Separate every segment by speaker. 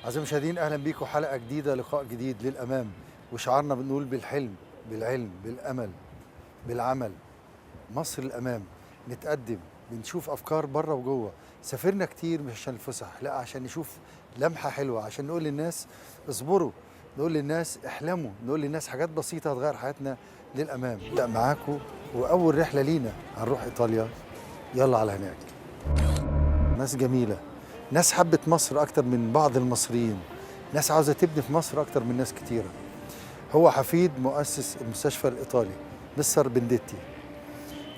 Speaker 1: أعزائي المشاهدين، أهلا بيكم حلقة جديدة، لقاء جديد للأمام. وشعارنا بنقول بالحلم، بالعلم، بالأمل، بالعمل. مصر الأمام. نتقدم، بنشوف أفكار بره وجوه. سافرنا كتير مش عشان الفسح، لا، عشان نشوف لمحة حلوة، عشان نقول للناس اصبروا، نقول للناس احلموا، نقول للناس حاجات بسيطة هتغير حياتنا للأمام. نبدأ معاكم، وأول رحلة لينا هنروح إيطاليا. يلا على هناك. ناس جميلة، ناس حبت مصر أكتر من بعض المصريين، ناس عاوزة تبني في مصر أكتر من ناس كتيرة. هو حفيد مؤسس المستشفى الإيطالي مستر بنديتي.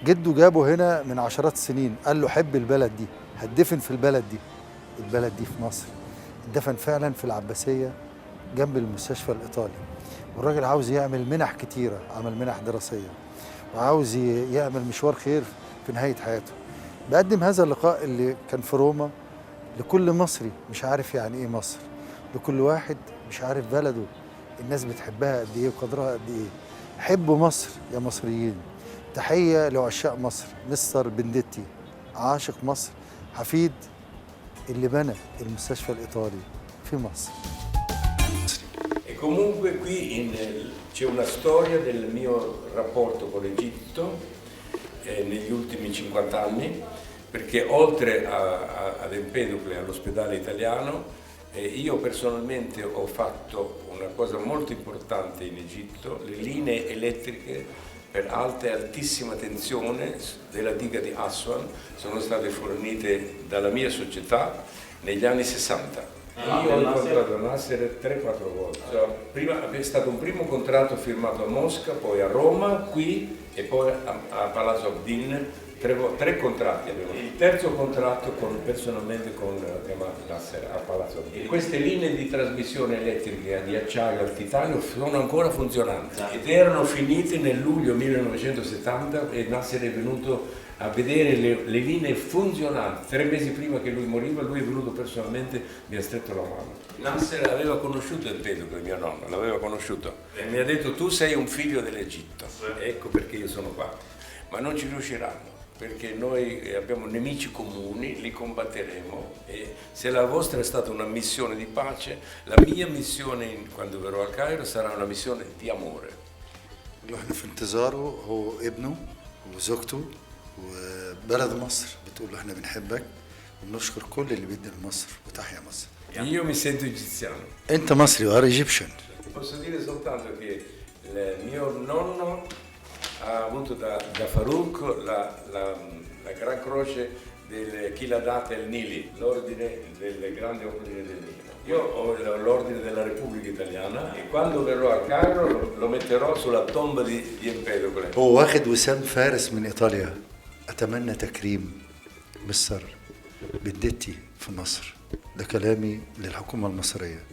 Speaker 1: جده جابه هنا من عشرات السنين، قال له حب البلد دي، هتدفن في البلد دي. البلد دي في مصر، اتدفن فعلا في العباسية جنب المستشفى الإيطالي. والراجل عاوز يعمل منح كتيرة، عمل منح دراسية، وعاوز يعمل مشوار خير في نهاية حياته. بقدم هذا اللقاء اللي كان في روما لكل مصري مش عارف يعني ايه مصر، لكل واحد مش عارف بلده الناس بتحبها قد ايه وقدرها قد ايه. حبوا مصر يا مصريين. تحية لعشاق مصر. مستر بنديتي عاشق مصر، حفيد اللي بنى المستشفى الإيطالي في مصر.
Speaker 2: E comunque c'è una storia del mio rapporto con l'Egitto negli ultimi 50 anni, perché oltre ad Empedocle, all'ospedale italiano, io personalmente ho fatto una cosa molto importante in Egitto: le linee elettriche per alta e altissima tensione della diga di Aswan sono state fornite dalla mia società negli anni 60. Io ho incontrato Nasser 3-4 volte. Prima è stato un primo contratto firmato a Mosca, poi a Roma, qui e poi a Palazzo Abdin. Tre contratti abbiamo. Il terzo contratto personalmente con Gamal Nasser a Palazzo Abdin. E queste linee di trasmissione elettrica di acciaio al titanio sono ancora funzionanti ed erano finite nel luglio 1970 e Nasser è venuto a vedere le linee funzionanti. 3 mesi prima che lui moriva, lui è venuto personalmente, mi ha stretto la mano. Nasser aveva conosciuto Empedocle, mio nonno, l'aveva conosciuto, e mi ha detto: tu sei un figlio dell'Egitto, ecco perché io sono qua. Ma non ci riusciranno, perché noi abbiamo nemici comuni, li combatteremo, e se la vostra è stata una missione di pace, la mia missione quando verrò al Cairo sarà una missione di amore.
Speaker 1: احنا في انتظاره، هو ابنه وزوجته وبلد مصر بتقول له احنا بنحبك وبنشكر كل اللي بيدي لمصر، وتحيا مصر.
Speaker 2: Io mi sento egiziano.
Speaker 1: انت مصري وار ايجيبشن.
Speaker 2: Posso dire soltanto che il mio nonno ha avuto da Farouk la Gran Croce chi l'ha data il Nili, l'ordine del grande ordine del Nilo. Io ho l'ordine della Repubblica Italiana e quando verrò a Cairo lo metterò sulla tomba di Empedocle.
Speaker 1: هو واخد وسام فارس من ايطاليا. اتمنى تكريم مستر بنديتي في مصر. ده كلامي للحكومة المصرية.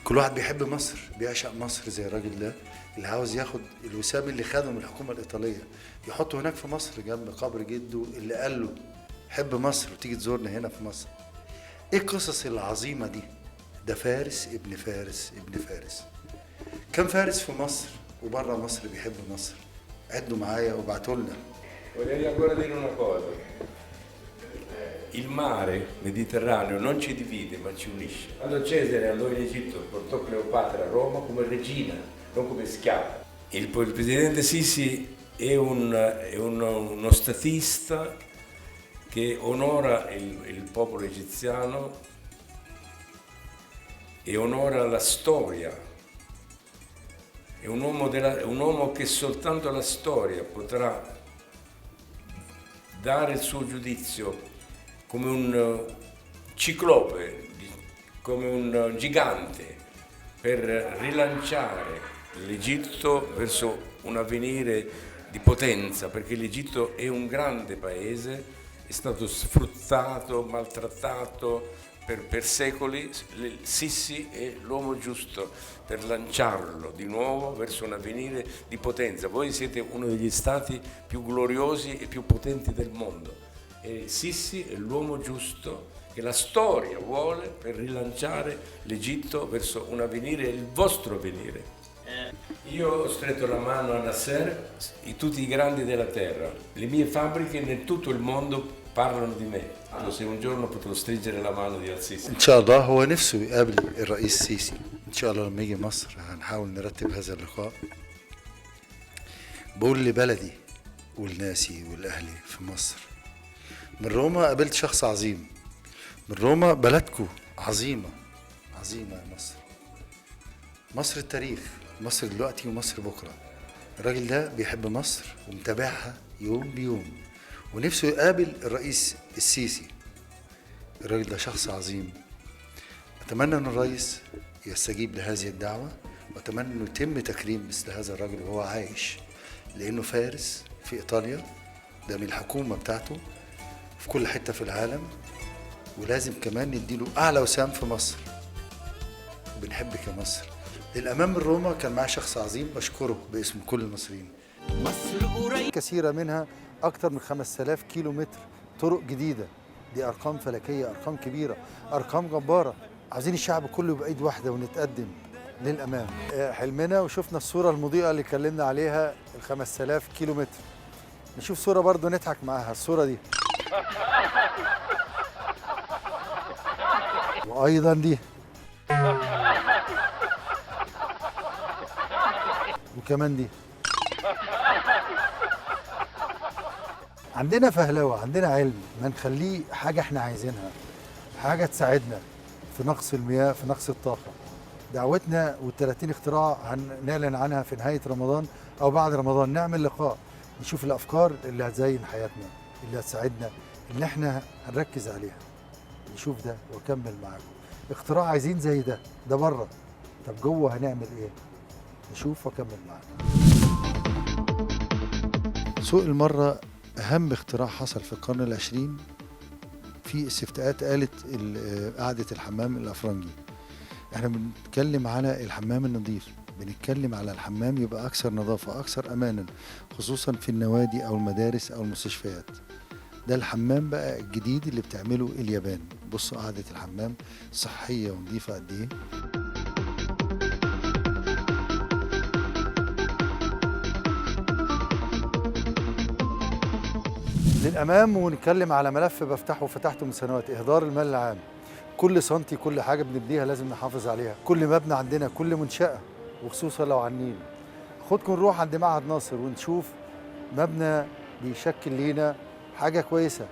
Speaker 1: كل واحد بيحب مصر، بيعشق مصر زي الراجل ده اللي عاوز ياخد الوسام اللي خده من الحكومة الإيطالية يحطه هناك في مصر جنب قبر جده اللي قال له حب مصر وتيجي تزورنا هنا في مصر. ايه القصص العظيمة دي؟ ده فارس ابن فارس ابن فارس. كم فارس في مصر وبره مصر بيحب مصر؟ عدوا معايا وابعتوا لنا.
Speaker 2: Vorrei ancora dire una cosa: il mare Mediterraneo non ci divide ma ci unisce. Quando Cesare andò in Egitto portò Cleopatra a Roma come regina, non come schiava. Il presidente Sisi è uno statista che onora il popolo egiziano e onora la storia. È un uomo che soltanto la storia potrà dare il suo giudizio, come un ciclope, come un gigante, per rilanciare l'Egitto verso un avvenire di potenza, perché l'Egitto è un grande paese, è stato sfruttato, maltrattato per secoli. Sisi è l'uomo giusto per lanciarlo di nuovo verso un avvenire di potenza. Voi siete uno degli stati più gloriosi e più potenti del mondo, e Sisi è l'uomo giusto che la storia vuole per rilanciare l'Egitto verso un avvenire, il vostro avvenire. Io ho stretto la mano a Nasser, tutti i grandi della terra. Le mie fabbriche in tutto il mondo parlano di me, se un giorno potrò stringere la mano di Al-Sisi.
Speaker 1: ان شاء الله هو نفسه يقابل الرئيس السيسي. ان شاء الله لما يجي مصر هنحاول نرتب هذا اللقاء. بقول لبلدي ولناسي والاهلي في مصر، من روما قابلت شخص عظيم. من روما بلدكو عظيمة عظيمة يا مصر. مصر التاريخ، مصر دلوقتي ومصر بكرة. الراجل ده بيحب مصر ومتابعها يوم بيوم، ونفسه يقابل الرئيس السيسي. الراجل ده شخص عظيم. أتمنى أن الرئيس يستجيب لهذه الدعوة، وأتمنى أنه يتم تكريم مثل هذا الراجل وهو عايش، لأنه فارس في إيطاليا، ده من الحكومة بتاعته في كل حتة في العالم، ولازم كمان نديله أعلى وسام في مصر. بنحبك يا مصر. للأمام من روما كان معاه شخص عظيم بشكره باسم كل المصريين.
Speaker 3: مصر قريب
Speaker 1: كثيرة منها أكثر من 5000 كيلو متر طرق جديدة. دي أرقام فلكية، أرقام كبيرة، أرقام جبارة. عايزين الشعب كله يبقى إيد واحدة ونتقدم للأمام. حلمنا وشفنا الصورة المضيئة اللي اتكلمنا عليها، ال 5000 كيلو متر. نشوف صورة برضو نضحك معاها، الصورة دي. وأيضا دي. وكمان دي. عندنا فهلوة، عندنا علم، ما نخليه حاجة احنا عايزينها، حاجة تساعدنا في نقص المياه، في نقص الطاقة. دعوتنا وال30 اختراع هنعلن عنها في نهاية رمضان أو بعد رمضان. نعمل لقاء نشوف الأفكار اللي هتزين حياتنا، اللي هتساعدنا، اللي احنا هنركز عليها. نشوف ده وأكمل معاكم. اختراع عايزين زي ده، ده بره. طب جوه هنعمل ايه؟ نشوف وأكمل معاكم. سوق المرة أهم اختراع حصل في القرن العشرين. في استفتاءات قالت قعدة الحمام الأفرنجي. احنا بنتكلم على الحمام النظيف، بنتكلم على الحمام يبقى أكثر نظافة، أكثر أمانا، خصوصا في النوادي أو المدارس أو المستشفيات. ده الحمام بقى الجديد اللي بتعمله اليابان. بصوا قعدة الحمام صحية ونظيفة قد إيه. للأمام، ونتكلم على ملف بفتحه وفتحته من سنوات، إهدار المال العام. كل سنتي، كل حاجة بنبنيها لازم نحافظ عليها، كل مبنى عندنا، كل منشأة، وخصوصا لو على النيل. خدكم نروح عند معهد ناصر ونشوف مبنى بيشكل لينا حاجة كويسة،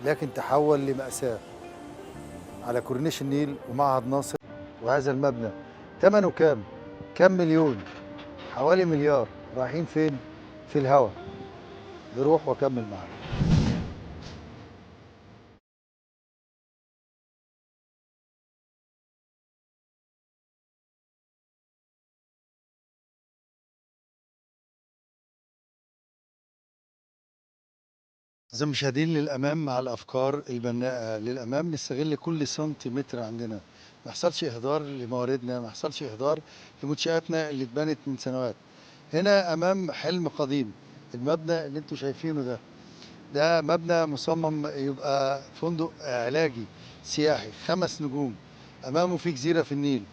Speaker 1: لكن تحول لمأساة على كورنيش النيل ومعهد ناصر. وهذا المبنى ثمنه كام؟ كام مليون؟ حوالي مليار. رايحين فين؟ في الهوا. نروح واكمل معاكم. أعزائي المشاهدين، للأمام مع الأفكار البناءة. للأمام نستغل كل سنتيمتر عندنا، ما يحصلش إهدار لمواردنا، ما يحصلش إهدار لمنشآتنا اللي اتبنت من سنوات. هنا أمام حلم قديم. المبنى اللي انتوا شايفينه ده مبنى مصمم يبقى فندق علاجي سياحي 5 نجوم. أمامه في جزيرة في النيل.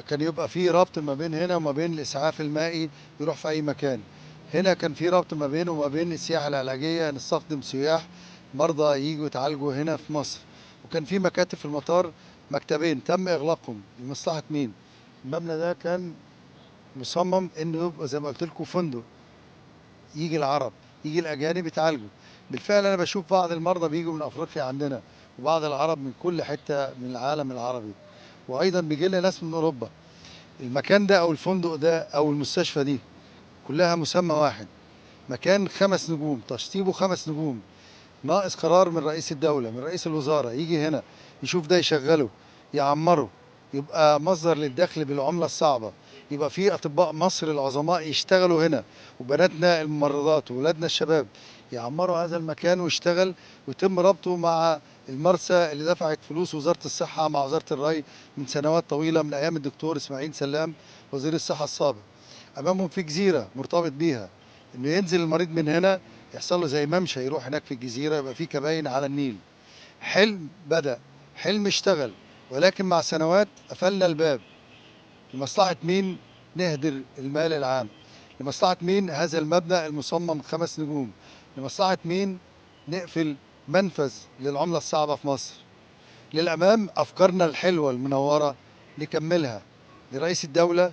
Speaker 1: كان يبقى في ربط ما بين هنا وما بين الإسعاف المائي يروح في أي مكان. هنا كان في ربط ما بينه وما بين السياحة العلاجية، نستخدم سياح مرضى يجوا يتعالجوا هنا في مصر. وكان في مكاتب في المطار، مكتبين تم إغلاقهم لمصلحة مين؟ المبنى ده كان مصمم إنه يبقى زي ما قلت لكم فندق، يجي العرب، يجي الأجانب يتعالجوا. بالفعل أنا بشوف بعض المرضى بيجوا من أفريقيا عندنا، وبعض العرب من كل حتة من العالم العربي، وأيضا بيجي لنا ناس من أوروبا. المكان ده أو الفندق ده أو المستشفى دي كلها مسمى واحد، مكان 5 نجوم، تشطيبه 5 نجوم. ناقص قرار من رئيس الدولة، من رئيس الوزارة، يجي هنا يشوف ده، يشغله، يعمره، يبقى مصدر للدخل بالعملة الصعبة. يبقى في أطباء مصر العظماء يشتغلوا هنا، وبناتنا الممرضات وولادنا الشباب يعمروا هذا المكان ويشتغل، ويتم ربطه مع المرسى اللي دفعت فلوس وزارة الصحة مع وزارة الري من سنوات طويلة، من أيام الدكتور إسماعيل سلام وزير الصحة السابق. أمامهم في جزيرة مرتبط بيها، إنه ينزل المريض من هنا يحصل له زي ممشى، يروح هناك في الجزيرة، يبقى في كباين على النيل. حلم بدأ، حلم اشتغل، ولكن مع سنوات قفلنا الباب. لمصلحة مين؟ نهدر المال العام. لمصلحة مين؟ هذا المبنى المصمم 5 نجوم. لمصلحة مين؟ نقفل منفذ للعملة الصعبة في مصر. للأمام أفكارنا الحلوة المنورة نكملها لرئيس الدولة